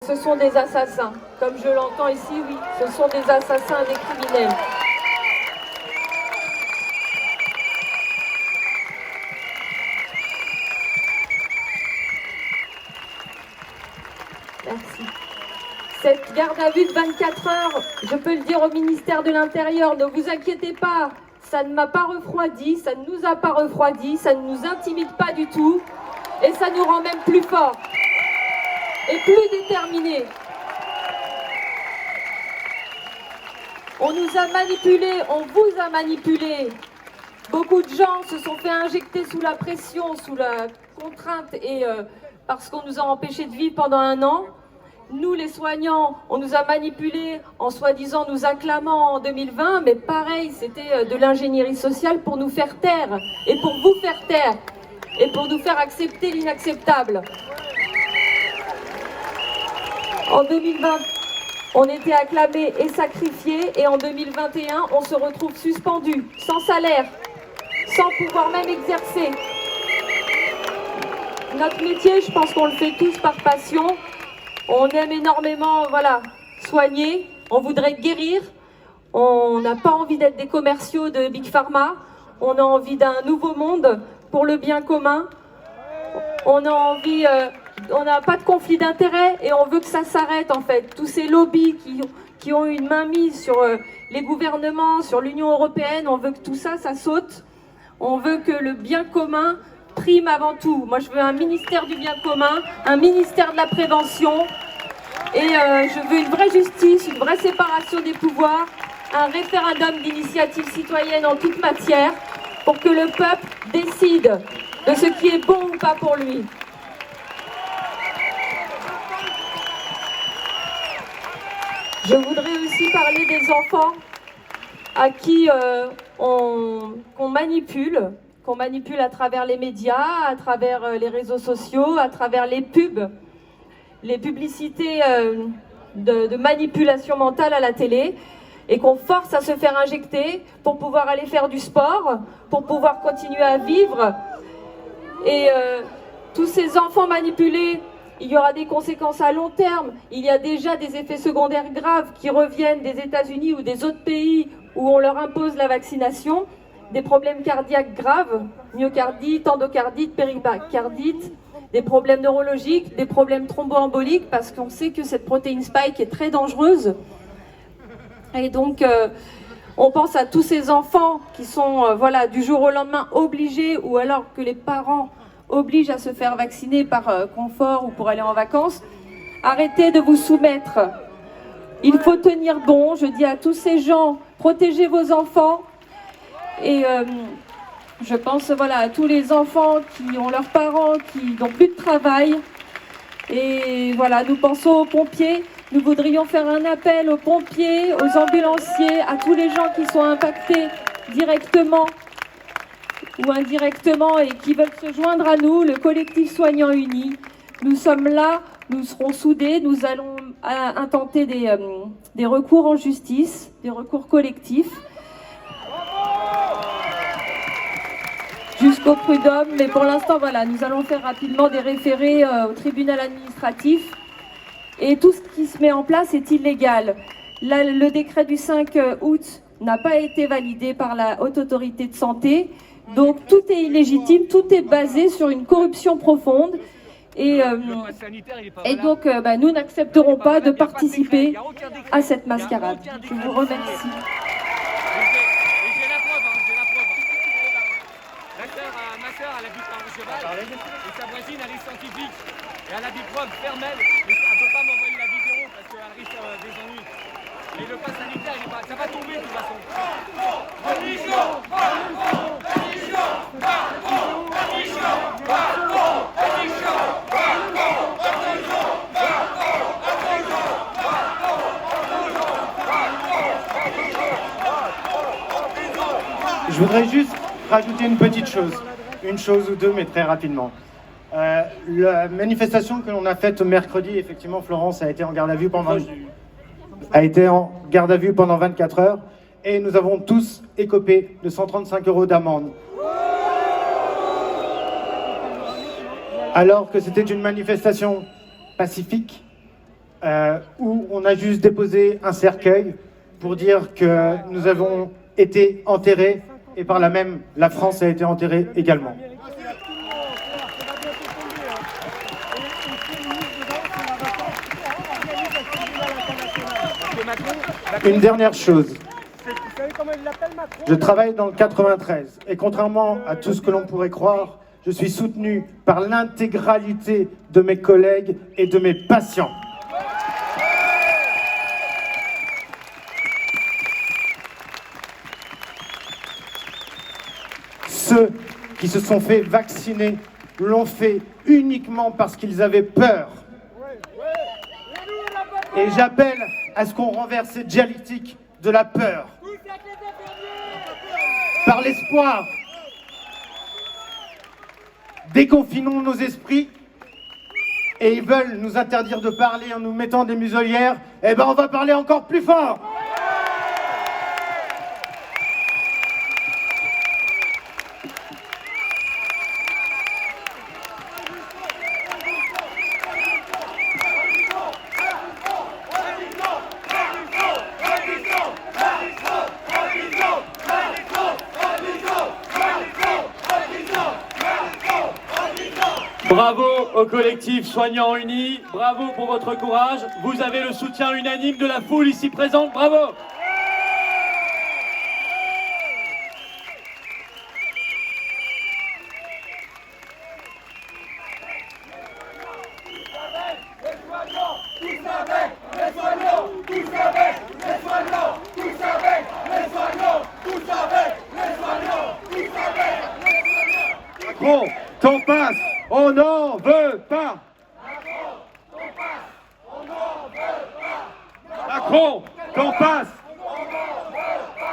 Ce sont des assassins. Comme je l'entends ici, oui, ce sont des assassins, des criminels. Merci. Cette garde à vue de 24 heures, je peux le dire au ministère de l'Intérieur, ne vous inquiétez pas, ça ne m'a pas refroidi, ça ne nous a pas refroidi, ça ne nous intimide pas du tout, et ça nous rend même plus forts et plus déterminés. On nous a manipulés, on vous a manipulés. Beaucoup de gens se sont fait injecter sous la pression, sous la contrainte et parce qu'on nous a empêchés de vivre pendant 1 an. Nous, les soignants, on nous a manipulés en soi-disant nous acclamant en 2020, mais pareil, c'était de l'ingénierie sociale pour nous faire taire et pour vous faire taire et pour nous faire accepter l'inacceptable. En 2020, on était acclamés et sacrifiés et en 2021, on se retrouve suspendus, sans salaire, sans pouvoir même exercer. Notre métier, je pense qu'on le fait tous par passion. On aime énormément, voilà, soigner, on voudrait guérir. On n'a pas envie d'être des commerciaux de Big Pharma. On a envie d'un nouveau monde pour le bien commun. On a envie, on n'a pas de conflit d'intérêts et on veut que ça s'arrête en fait. Tous ces lobbies qui ont une mainmise sur les gouvernements, sur l'Union européenne, on veut que tout ça, ça saute. On veut que le bien commun prime avant tout. Moi, je veux un ministère du bien commun, un ministère de la prévention et je veux une vraie justice, une vraie séparation des pouvoirs, un référendum d'initiative citoyenne en toute matière pour que le peuple décide de ce qui est bon ou pas pour lui. Je voudrais aussi parler des enfants à qui qu'on manipule à travers les médias, à travers les réseaux sociaux, à travers les pubs, les publicités de manipulation mentale à la télé, et qu'on force à se faire injecter pour pouvoir aller faire du sport, pour pouvoir continuer à vivre. Et tous ces enfants manipulés, il y aura des conséquences à long terme. Il y a déjà des effets secondaires graves qui reviennent des États-Unis ou des autres pays où on leur impose la vaccination. Des problèmes cardiaques graves, myocardite, endocardite, péricardite, des problèmes neurologiques, des problèmes thromboemboliques, parce qu'on sait que cette protéine spike est très dangereuse. Et donc, on pense à tous ces enfants qui sont voilà, du jour au lendemain obligés, ou alors que les parents obligent à se faire vacciner par confort ou pour aller en vacances. Arrêtez de vous soumettre. Il faut tenir bon. Je dis à tous ces gens, protégez vos enfants. Et je pense voilà, à tous les enfants qui ont leurs parents qui n'ont plus de travail. Et voilà, nous pensons aux pompiers. Nous voudrions faire un appel aux pompiers, aux ambulanciers, à tous les gens qui sont impactés directement ou indirectement et qui veulent se joindre à nous, le collectif Soignants Unis. Nous sommes là, nous serons soudés, nous allons intenter des recours en justice, des recours collectifs. Jusqu'au prud'homme, mais pour l'instant, voilà, nous allons faire rapidement des référés au tribunal administratif. Et tout ce qui se met en place est illégal. Là, le décret du 5 août n'a pas été validé par la Haute Autorité de Santé. Donc tout est illégitime, tout est basé sur une corruption profonde. Et donc, nous n'accepterons pas de participer à cette mascarade. Je vous remercie. Ma soeur, elle habite par cheval et sa voisine, elle est scientifique. Et elle a des preuves fermelles. Mais elle ne peut pas m'envoyer la vidéo parce qu'elle risque des ennuis. Et le pass sanitaire, ça va tomber de toute façon. Je voudrais juste rajouter une petite chose. Une chose ou deux, mais très rapidement. La manifestation que l'on a faite mercredi, effectivement, Florence a été en garde à vue pendant 24 heures et nous avons tous écopé de 135 € d'amende. Alors que c'était une manifestation pacifique où on a juste déposé un cercueil pour dire que nous avons été enterrés et par là même la France a été enterrée également. Une dernière chose. Je travaille dans le 93 et contrairement à tout ce que l'on pourrait croire, je suis soutenu par l'intégralité de mes collègues et de mes patients. Ceux qui se sont fait vacciner l'ont fait uniquement parce qu'ils avaient peur. Et j'appelle à ce qu'on renverse cette dialectique de la peur par l'espoir. Déconfinons nos esprits et ils veulent nous interdire de parler en nous mettant des muselières. Eh ben on va parler encore plus fort. Bravo au collectif Soignants Unis, bravo pour votre courage. Vous avez le soutien unanime de la foule ici présente, bravo! Macron, qu'on passe, on n'en veut pas. Macron, qu'on passe,